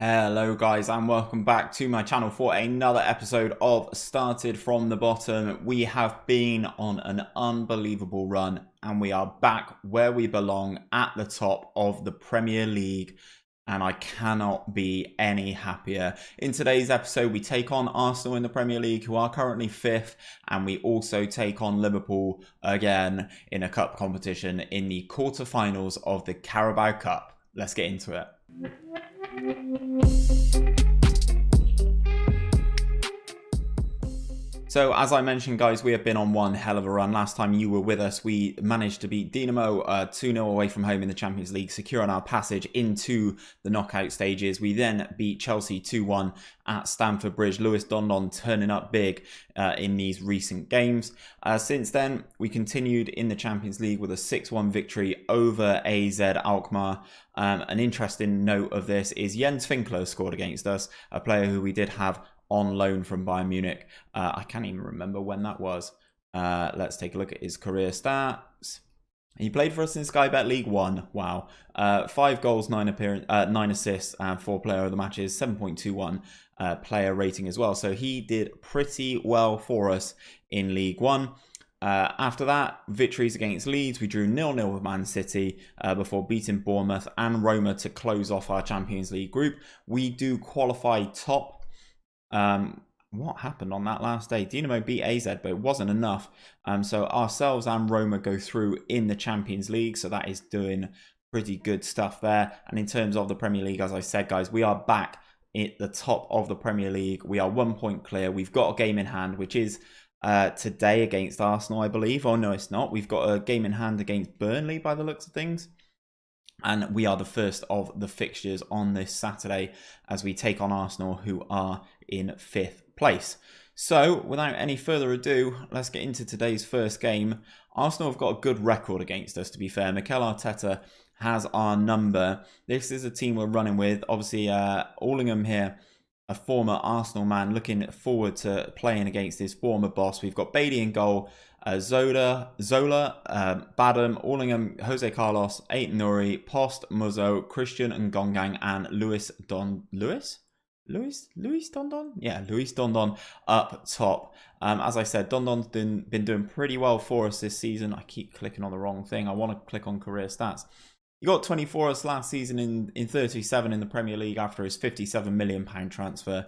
Hello guys and welcome back to my channel for another episode of Started From the Bottom. We have been on an unbelievable run and we are back where we belong at the top of the Premier League, and I cannot be any happier. In today's episode we take on Arsenal in the Premier League, who are currently 5th, and we also take on Liverpool again in a cup competition in the quarterfinals of the Carabao Cup. Let's get into it. So as I mentioned guys, we have been on one hell of a run. Last time you were with us, we managed to beat Dinamo 2-0 away from home in the Champions League, securing our passage into the knockout stages. We then beat Chelsea 2-1 at Stamford Bridge. Lewis Dondon turning up big in these recent games. Since then, we continued in the Champions League with a 6-1 victory over AZ Alkmaar. An interesting note of this is Jens Finkler scored against us, a player who we did have on loan from Bayern Munich. I can't even remember when that was. Let's take a look at his career stats. He played for us in Sky Bet League 1. Wow. 5 goals, 9 assists, and 4 player of the matches, 7.21 player rating as well. So he did pretty well for us in League 1. After that, victories against Leeds. We drew 0-0 with Man City before beating Bournemouth and Roma to close off our Champions League group. We do qualify top. What happened on that last day? Dinamo beat AZ, but it wasn't enough. So ourselves and Roma go through in the Champions League, so that is doing pretty good stuff there. And in terms of the Premier League, as I said, guys, we are back at the top of the Premier League. We are 1 point clear. We've got a game in hand, which is today against Arsenal, I believe. Oh, no, it's not. We've got a game in hand against Burnley by the looks of things. And we are the first of the fixtures on this Saturday as we take on Arsenal, who are in 5th place. So, without any further ado, let's get into today's first game. Arsenal have got a good record against us, to be fair. Mikel Arteta has our number. This is a team we're running with. Obviously, Allingham here, a former Arsenal man, looking forward to playing against his former boss. We've got Bailey in goal. Zola, Badham, Allingham, Jose Carlos, Aït-Nouri, Post, Muzzo, Christian and Gongang, and Luis Dondon? Yeah, Luis Dondon up top. As I said, Dondon's been doing pretty well for us this season. I keep clicking on the wrong thing. I want to click on career stats. He got 24 us last season in 37 in the Premier League after his £57 million transfer.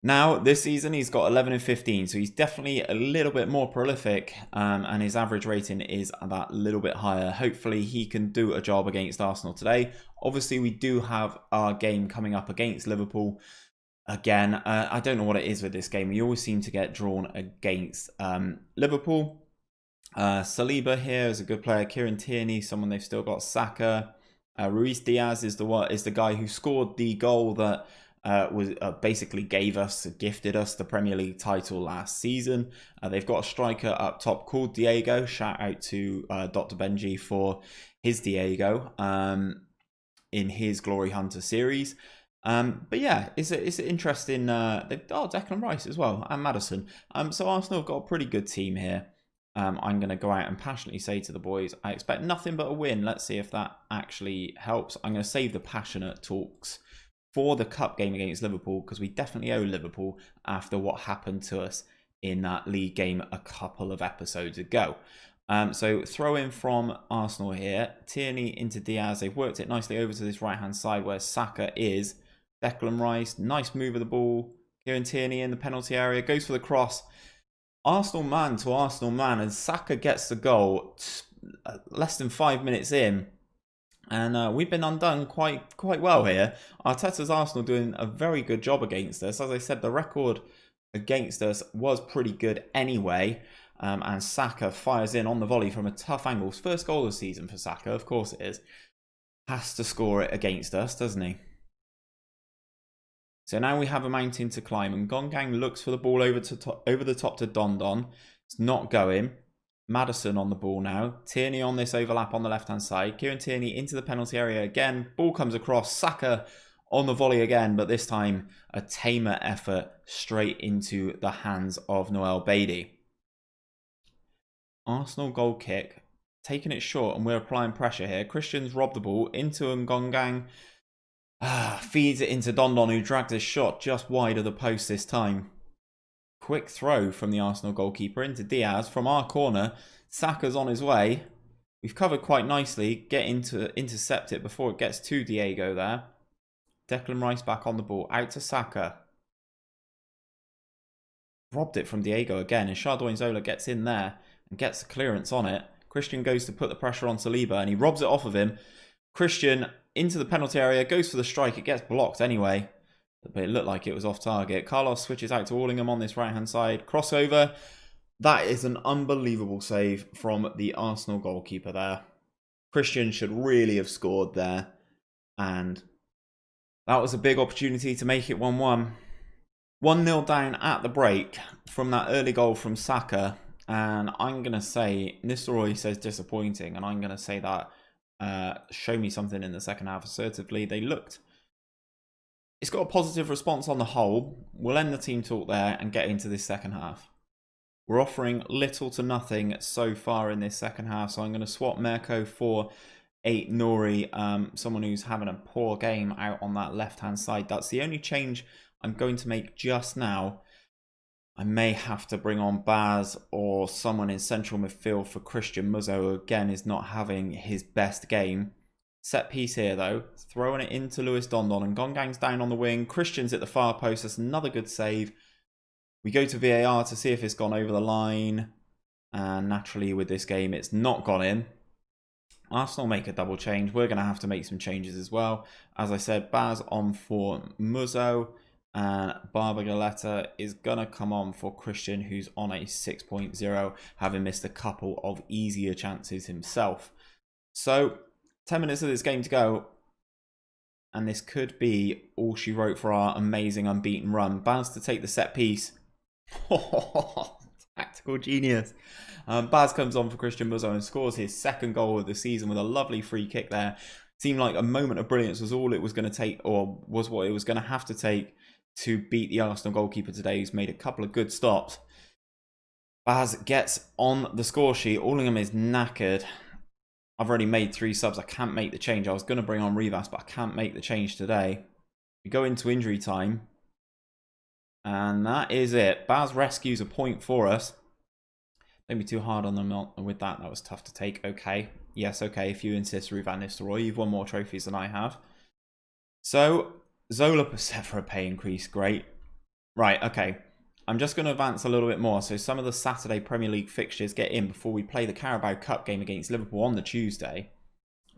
Now, this season, he's got 11 and 15, so he's definitely a little bit more prolific, and his average rating is that little bit higher. Hopefully, he can do a job against Arsenal today. Obviously, we do have our game coming up against Liverpool. Again, I don't know what it is with this game. We always seem to get drawn against Liverpool. Saliba here is a good player. Kieran Tierney, someone they've still got. Saka. Ruiz Diaz is the guy who scored the goal that basically gifted us the Premier League title last season. They've got a striker up top called Diego. Shout out to Dr. Benji for his Diego in his Glory Hunter series. But yeah, it's an interesting. Declan Rice as well, and Maddison. So Arsenal have got a pretty good team here. I'm going to go out and passionately say to the boys, I expect nothing but a win. Let's see if that actually helps. I'm going to save the passionate talks for the cup game against Liverpool, because we definitely owe Liverpool after what happened to us in that league game a couple of episodes ago. So throw in from Arsenal here. Tierney into Diaz. They've worked it nicely over to this right-hand side where Saka is. Declan Rice, nice move of the ball. Kieran Tierney in the penalty area, goes for the cross. Arsenal man to Arsenal man, and Saka gets the goal less than 5 minutes in. And we've been undone quite well here. Arteta's Arsenal doing a very good job against us. As I said, the record against us was pretty good anyway. And Saka fires in on the volley from a tough angle. First goal of the season for Saka, of course it is. Has to score it against us, doesn't he? So now we have a mountain to climb. And Gongang looks for the ball over the top to Dondon. It's not going. Maddison on the ball now. Tierney on this overlap on the left-hand side. Kieran Tierney into the penalty area again. Ball comes across. Saka on the volley again, but this time a tamer effort straight into the hands of Noel Bailey. Arsenal goal kick. Taking it short, and we're applying pressure here. Christian's robbed the ball into Ngongang. Feeds it into Dondon, who dragged his shot just wide of the post this time. Quick throw from the Arsenal goalkeeper into Diaz from our corner. Saka's on his way. We've covered quite nicely. Get into intercept it before it gets to Diego there. Declan Rice back on the ball. Out to Saka. Robbed it from Diego again. And Chardonnay-Zola gets in there and gets the clearance on it. Christian goes to put the pressure on Saliba and he robs it off of him. Christian into the penalty area. Goes for the strike. It gets blocked anyway. But it looked like it was off target. Carlos switches out to Allingham on this right-hand side. Crossover. That is an unbelievable save from the Arsenal goalkeeper there. Christian should really have scored there. And that was a big opportunity to make it 1-1. 1-0 down at the break from that early goal from Saka. And I'm going to say, Nistelrooy says disappointing. And I'm going to say that show me something in the second half assertively. They looked... It's got a positive response on the whole. We'll end the team talk there and get into this second half. We're offering little to nothing so far in this second half. So I'm going to swap Mirko for a Nori, someone who's having a poor game out on that left-hand side. That's the only change I'm going to make just now. I may have to bring on Baz or someone in central midfield for Christian Muzzo, who again is not having his best game. Set piece here though, throwing it into Lewis Dondon and Gongang's down on the wing. Christian's at the far post, that's another good save. We go to VAR to see if it's gone over the line. And naturally with this game, it's not gone in. Arsenal make a double change. We're going to have to make some changes as well. As I said, Baz on for Muzzo. And Barba Galetta is going to come on for Christian, who's on a 6.0, having missed a couple of easier chances himself. So... 10 minutes of this game to go, and this could be all she wrote for our amazing unbeaten run. Baz to take the set piece. Tactical genius. Baz comes on for Christian Muzzo and scores his second goal of the season with a lovely free kick there. Seemed like a moment of brilliance was all it was going to take, or was what it was going to have to take to beat the Arsenal goalkeeper today, who's made a couple of good stops. Baz gets on the score sheet. Allingham is knackered. I've already made 3 subs. I can't make the change. I was going to bring on Rivas, but I can't make the change today. We go into injury time. And that is it. Baz rescues a point for us. Don't be too hard on them with that. That was tough to take. Okay. Yes, okay. If you insist, Ruvan Nistelrooy. You've won more trophies than I have. So, Zola set for a pay increase. Great. Right, okay. I'm just going to advance a little bit more. So some of the Saturday Premier League fixtures get in before we play the Carabao Cup game against Liverpool on the Tuesday.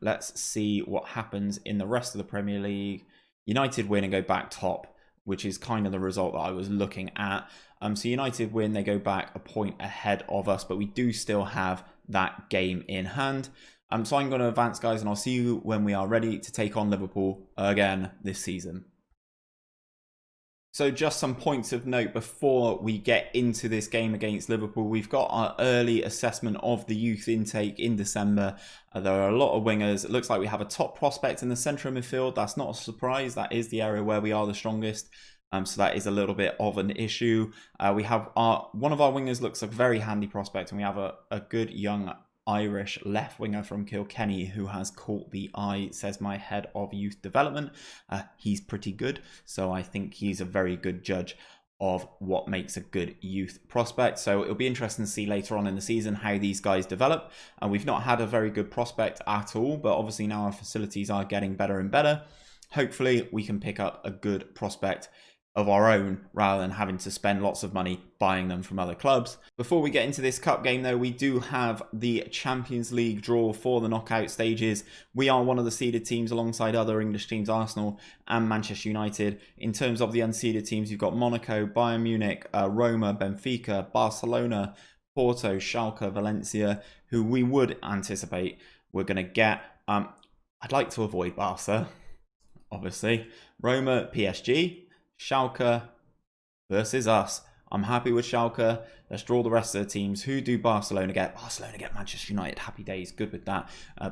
Let's see what happens in the rest of the Premier League. United win and go back top, which is kind of the result that I was looking at. So United win, they go back a point ahead of us, but we do still have that game in hand. So I'm going to advance, guys, and I'll see you when we are ready to take on Liverpool again this season. So just some points of note before we get into this game against Liverpool. We've got our early assessment of the youth intake in December. There are a lot of wingers. It looks like we have a top prospect in the central midfield. That's not a surprise. That is the area where we are the strongest. So that is a little bit of an issue. We have one of our wingers looks like a very handy prospect, and we have a good young Irish left winger from Kilkenny who has caught the eye, says my head of youth development. He's pretty good, so I think he's a very good judge of what makes a good youth prospect. So it'll be interesting to see later on in the season how these guys develop. And we've not had a very good prospect at all, but obviously now our facilities are getting better and better. Hopefully we can pick up a good prospect of our own rather than having to spend lots of money buying them from other clubs. Before we get into this cup game though, we do have the Champions League draw for the knockout stages. We are one of the seeded teams alongside other English teams, Arsenal and Manchester United. In terms of the unseeded teams, you've got Monaco, Bayern Munich, Roma, Benfica, Barcelona, Porto, Schalke, Valencia, who we would anticipate we're going to get. I'd like to avoid Barca, obviously. Roma, PSG. Schalke versus us. I'm happy with Schalke. Let's draw the rest of the teams. Who do Barcelona get? Barcelona get Manchester United. Happy days. Good with that.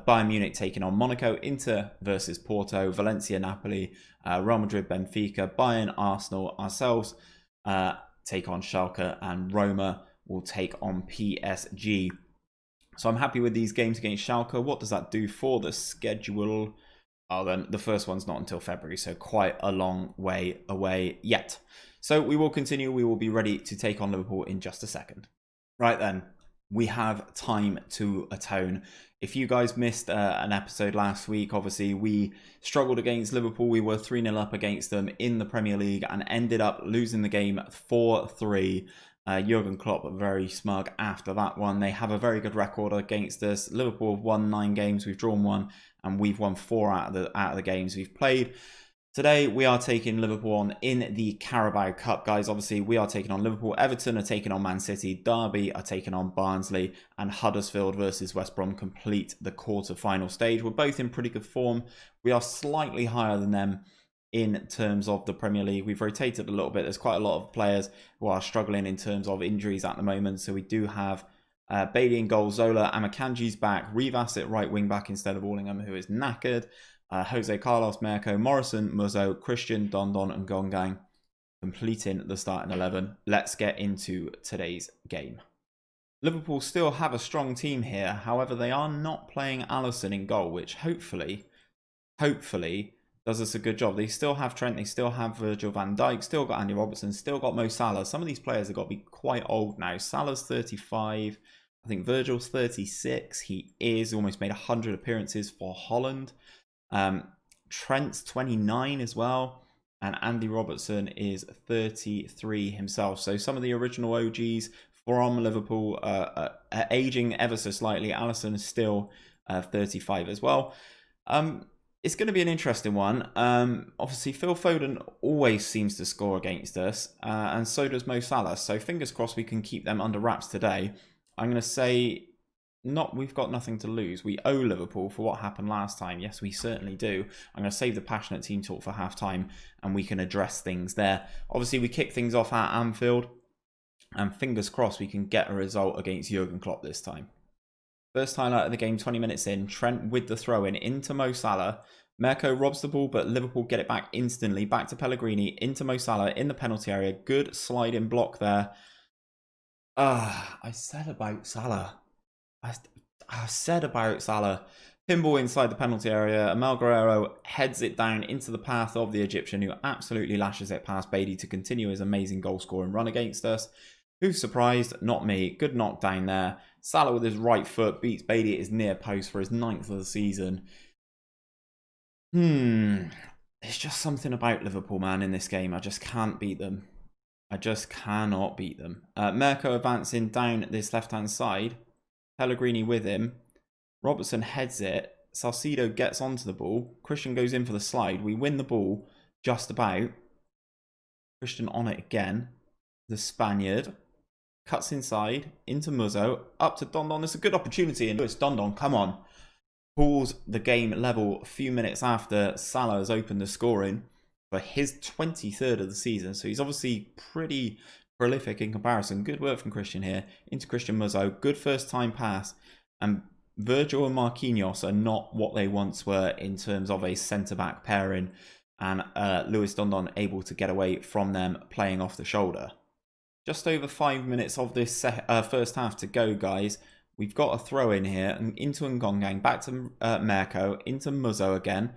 Bayern Munich taking on Monaco. Inter versus Porto. Valencia, Napoli. Real Madrid, Benfica. Bayern, Arsenal. Ourselves take on Schalke. And Roma will take on PSG. So I'm happy with these games against Schalke. What does that do for the schedule? Oh, then the first one's not until February, so quite a long way away yet. So we will continue. We will be ready to take on Liverpool in just a second. Right then, we have time to atone. If you guys missed an episode last week, obviously we struggled against Liverpool. We were 3-0 up against them in the Premier League and ended up losing the game 4-3. Jurgen Klopp very smug after that one. They have a very good record against us. Liverpool have won 9 games, we've drawn 1, and we've won 4 out of the games we've played. Today, we are taking Liverpool on in the Carabao Cup, guys. Obviously, we are taking on Liverpool. Everton are taking on Man City. Derby are taking on Barnsley. And Huddersfield versus West Brom complete the quarter-final stage. We're both in pretty good form. We are slightly higher than them in terms of the Premier League. We've rotated a little bit. There's quite a lot of players who are struggling in terms of injuries at the moment. So we do have Bailey in goal, Zola, Amakanji's back, Rivas at right wing back instead of Allingham, who is knackered. Jose Carlos, Mikel, Morrison, Muzzo, Christian, Dondon and Gongang completing the starting 11. Let's get into today's game. Liverpool still have a strong team here. However, they are not playing Alisson in goal, which hopefully does us a good job. They still have Trent, they still have Virgil van Dijk, still got Andy Robertson, still got Mo Salah. Some of these players have got to be quite old now. Salah's 35. I think Virgil's 36. He is almost made 100 appearances for Holland. Trent's 29 as well, and Andy Robertson is 33 himself. So some of the original OGs from Liverpool are aging ever so slightly. Alisson is still 35 as well. It's going to be an interesting one. Obviously, Phil Foden always seems to score against us, and so does Mo Salah. So fingers crossed we can keep them under wraps today. I'm going to say we've got nothing to lose. We owe Liverpool for what happened last time. Yes, we certainly do. I'm going to save the passionate team talk for half-time and we can address things there. Obviously, we kick things off at Anfield and fingers crossed we can get a result against Jurgen Klopp this time. First highlight of the game, 20 minutes in. Trent with the throw-in into Mo Salah. Mirko robs the ball, but Liverpool get it back instantly. Back to Pellegrini, into Mo Salah in the penalty area. Good sliding block there. I said about Salah. I said about Salah. Pinball inside the penalty area. Amel Guerrero heads it down into the path of the Egyptian, who absolutely lashes it past Bailey to continue his amazing goal-scoring run against us. Who's surprised? Not me. Good knockdown there. Salah with his right foot beats Bailey at his near post for his 9th of the season. There's just something about Liverpool, man, in this game. I just can't beat them. I just cannot beat them. Mirko advancing down this left-hand side. Pellegrini with him. Robertson heads it. Salcido gets onto the ball. Christian goes in for the slide. We win the ball just about. Christian on it again. The Spaniard cuts inside into Muzzo. Up to Dondon. It's a good opportunity. And it's Dondon. Come on. Pulls the game level a few minutes after Salah has opened the scoring for his 23rd of the season. So he's obviously pretty prolific in comparison. Good work from Christian here. Into Christian Muzzo. Good first time pass. And Virgil and Marquinhos are not what they once were in terms of a centre-back pairing. And Lewis Dondon able to get away from them playing off the shoulder. Just over 5 minutes of this first half to go, guys. We've got a throw in here. And into Ngongang. Back to Mirko. Into Muzzo again.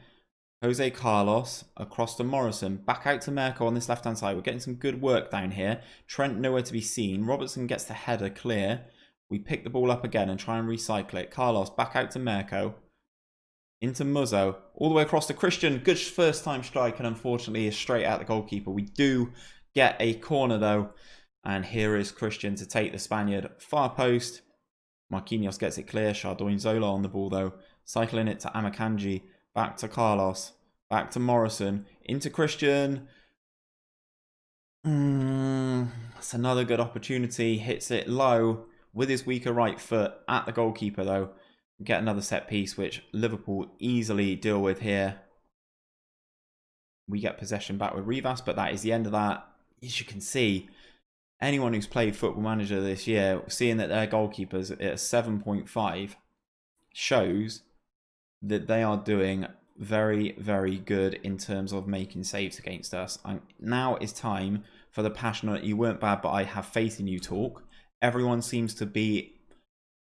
Jose Carlos across to Morrison. Back out to Mirko on this left-hand side. We're getting some good work down here. Trent nowhere to be seen. Robertson gets the header clear. We pick the ball up again and try and recycle it. Carlos back out to Mirko. Into Muzzo. All the way across to Christian. Good first-time strike and unfortunately is straight out the goalkeeper. We do get a corner though. And here is Christian to take the Spaniard. Far post. Marquinhos gets it clear. Chardon Zola on the ball though. Cycling it to Amakanji. Back to Carlos. Back to Morrison. Into Christian. That's another good opportunity. Hits it low with his weaker right foot at the goalkeeper though. Get another set piece which Liverpool easily deal with here. We get possession back with Rivas, but that is the end of that. As you can see, anyone who's played Football Manager this year, seeing that their goalkeepers at 7.5 shows that they are doing very, very good in terms of making saves against us. Now is time for the passionate, you weren't bad, but I have faith in you talk. Everyone seems to be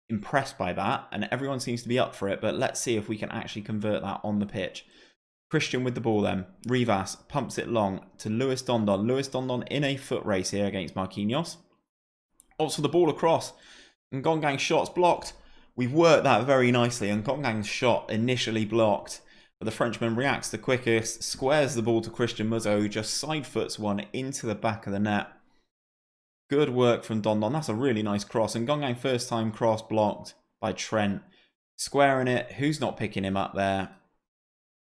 impressed by that, and everyone seems to be up for it, but let's see if we can actually convert that on the pitch. Christian with the ball then. Rivas pumps it long to Lewis Dondon. Lewis Dondon in a foot race here against Marquinhos. Opts for the ball across. And Ngongang's shot's blocked. We've worked that very nicely. And Ngongang's shot initially blocked. But the Frenchman reacts the quickest. Squares the ball to Christian Muzzo, who just side foots one into the back of the net. Good work from Dondon. That's a really nice cross. And Ngongang first time cross blocked by Trent. Squaring it. Who's not picking him up there?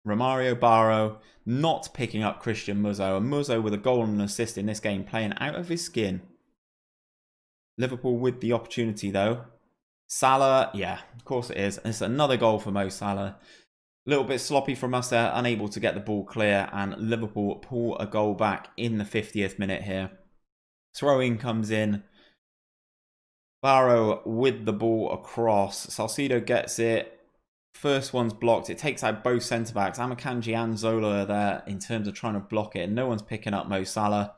Romario Barrow not picking up Christian Muzzo. And Muzzo with a goal and an assist in this game, playing out of his skin. Liverpool with the opportunity though. Salah, yeah, of course it is. It's another goal for Mo Salah. A little bit sloppy from us there, unable to get the ball clear, and Liverpool pull a goal back in the 50th minute here. Throw-in comes in. Barrow with the ball across. Salcido gets it. First one's blocked. It takes out both centre-backs. Amakanji and Zola are there in terms of trying to block it. And no one's picking up Mo Salah.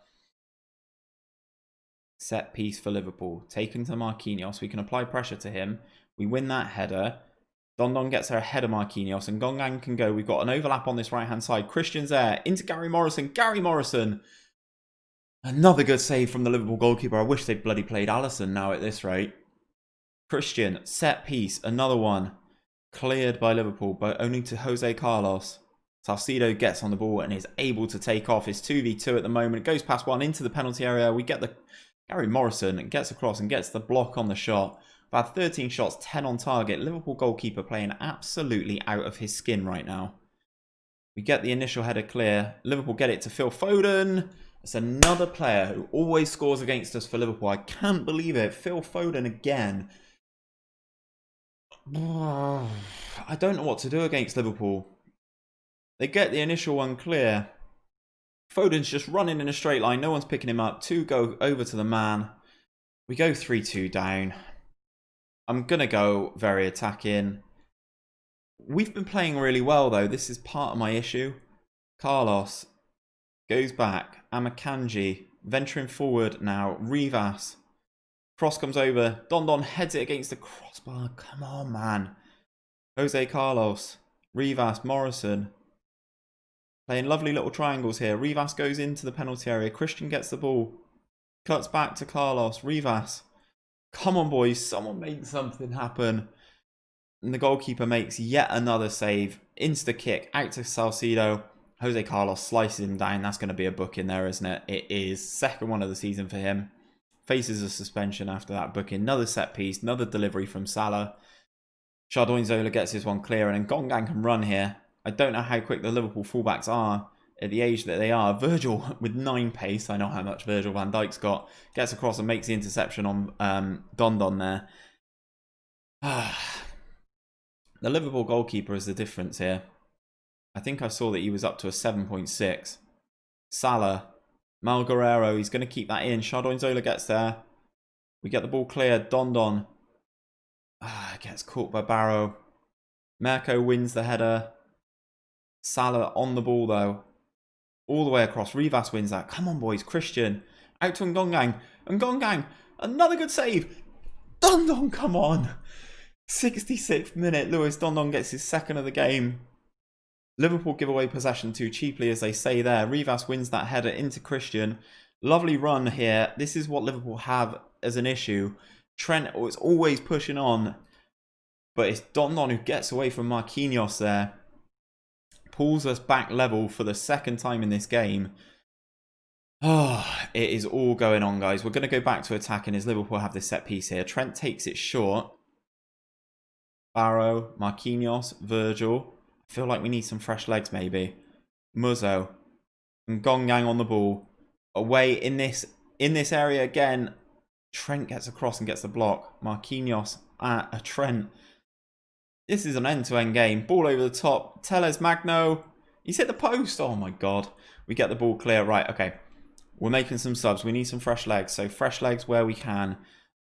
Set piece for Liverpool. Taken to Marquinhos. We can apply pressure to him. We win that header. Dondon gets there ahead of Marquinhos. And Ngongang can go. We've got an overlap on this right-hand side. Christian's there. Into Gary Morrison. Gary Morrison. Another good save from the Liverpool goalkeeper. I wish they'd bloody played Alisson now at this rate. Christian. Set piece. Another one. Cleared by Liverpool, but only to Jose Carlos. Salcido gets on the ball and is able to take off. It's 2v2 at the moment. It goes past one into the penalty area. We get the Gary Morrison gets across and gets the block on the shot. About 13 shots, 10 on target. Liverpool goalkeeper playing absolutely out of his skin right now. We get the initial header clear. Liverpool get it to Phil Foden. It's another player who always scores against us for Liverpool. I can't believe it. Phil Foden again. I don't know what to do against Liverpool. They get the initial one clear. Foden's just running in a straight line. No one's picking him up. Two go over to the man. We go 3-2 down. I'm going to go very attacking. We've been playing really well though. This is part of my issue. Carlos goes back. Amakanji venturing forward now. Rivas. Cross comes over. Dondon heads it against the crossbar. Come on, man. Jose Carlos. Rivas. Morrison. Playing lovely little triangles here. Rivas goes into the penalty area. Christian gets the ball. Cuts back to Carlos. Rivas. Come on, boys. Someone make something happen. And the goalkeeper makes yet another save. Insta kick out to Salcido. Jose Carlos slices him down. That's going to be a book in there, isn't it? It is. Second one of the season for him. Faces a suspension after that booking. Another set piece. Another delivery from Salah. Chardon Zola gets his one clear. And then Ngongang can run here. I don't know how quick the Liverpool fullbacks are at the age that they are. Virgil with 9 pace. I know how much Virgil van Dijk's got. Gets across and makes the interception on Dondon there. The Liverpool goalkeeper is the difference here. I think I saw that he was up to a 7.6. Salah. Mal Guerrero, he's going to keep that in. Chardon Zola gets there. We get the ball cleared. Dondon gets caught by Barrow. Mikel wins the header. Salah on the ball though. All the way across. Rivas wins that. Come on, boys. Christian. Out to Ngongang. Ngongang. Another good save. Dondon, come on. 66th minute. Lewis Dondon gets his second of the game. Liverpool give away possession too cheaply, as they say there. Rivas wins that header into Christian. Lovely run here. This is what Liverpool have as an issue. Trent is always pushing on. But it's Dondon who gets away from Marquinhos there. Pulls us back level for the second time in this game. It is all going on, guys. We're going to go back to attacking as Liverpool have this set piece here. Trent takes it short. Barrow, Marquinhos, Virgil. I feel like we need some fresh legs maybe. Muzzo. And Ngongang on the ball. Away in this area again. Trent gets across and gets the block. Marquinhos at Trent. This is an end-to-end game. Ball over the top. Teles Magno. He's hit the post. Oh my god. We get the ball clear. Right, okay. We're making some subs. We need some fresh legs. So fresh legs where we can.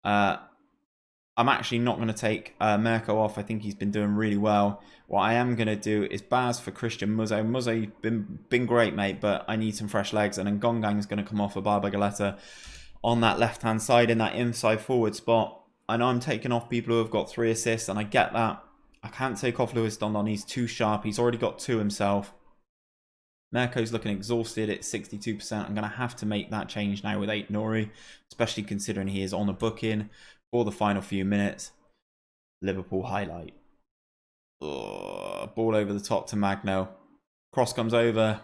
I'm actually not going to take Mirko off. I think he's been doing really well. What I am going to do is Baz for Christian Muzzo. Muzzo, you've been great, mate, but I need some fresh legs. And then Ngongang is going to come off for Barba Galetta on that left-hand side in that inside forward spot. I know I'm taking off people who have got 3 assists, and I get that. I can't take off Lewis Dondon. He's too sharp. He's already got 2 himself. Mirko's looking exhausted at 62%. I'm going to have to make that change now with Aït-Nouri, especially considering he is on a booking for the final few minutes. Liverpool highlight. Ball over the top to Magno. Cross comes over.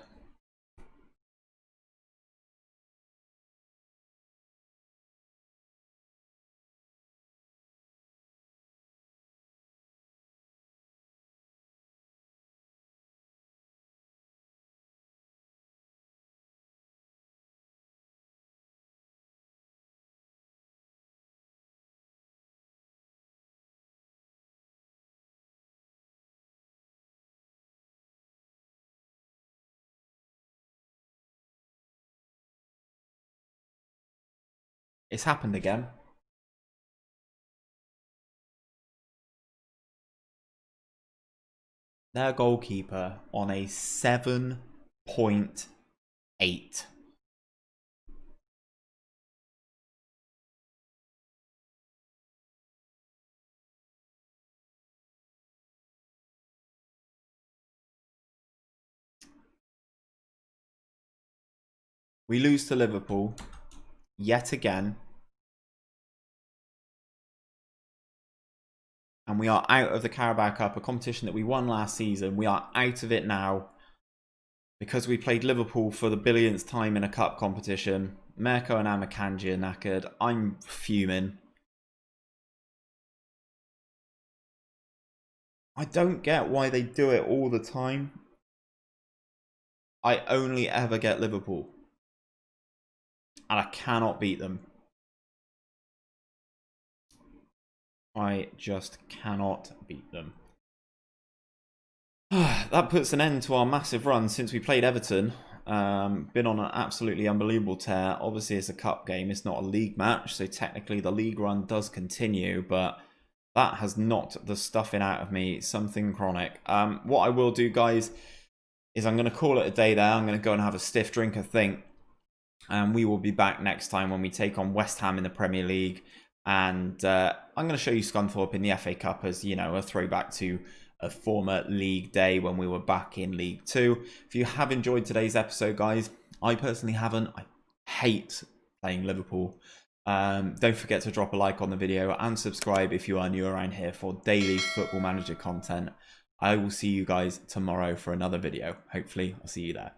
It's happened again. Their goalkeeper on a 7.8. We lose to Liverpool yet again. And we are out of the Carabao Cup, a competition that we won last season. We are out of it now because we played Liverpool for the billionth time in a cup competition. Mirko and Amakanji are knackered. I'm fuming. I don't get why they do it all the time. I only ever get Liverpool. And I cannot beat them. I just cannot beat them. That puts an end to our massive run since we played Everton. Been on an absolutely unbelievable tear. Obviously, it's a cup game. It's not a league match. So technically, the league run does continue. But that has knocked the stuffing out of me. Something chronic. What I will do, guys, is I'm going to call it a day there. I'm going to go and have a stiff drink, I think. And we will be back next time when we take on West Ham in the Premier League. And I'm going to show you Scunthorpe in the FA Cup as, you know, a throwback to a former league day when we were back in League 2. If you have enjoyed today's episode, guys, I personally haven't. I hate playing Liverpool. Don't forget to drop a like on the video and subscribe if you are new around here for daily Football Manager content. I will see you guys tomorrow for another video. Hopefully, I'll see you there.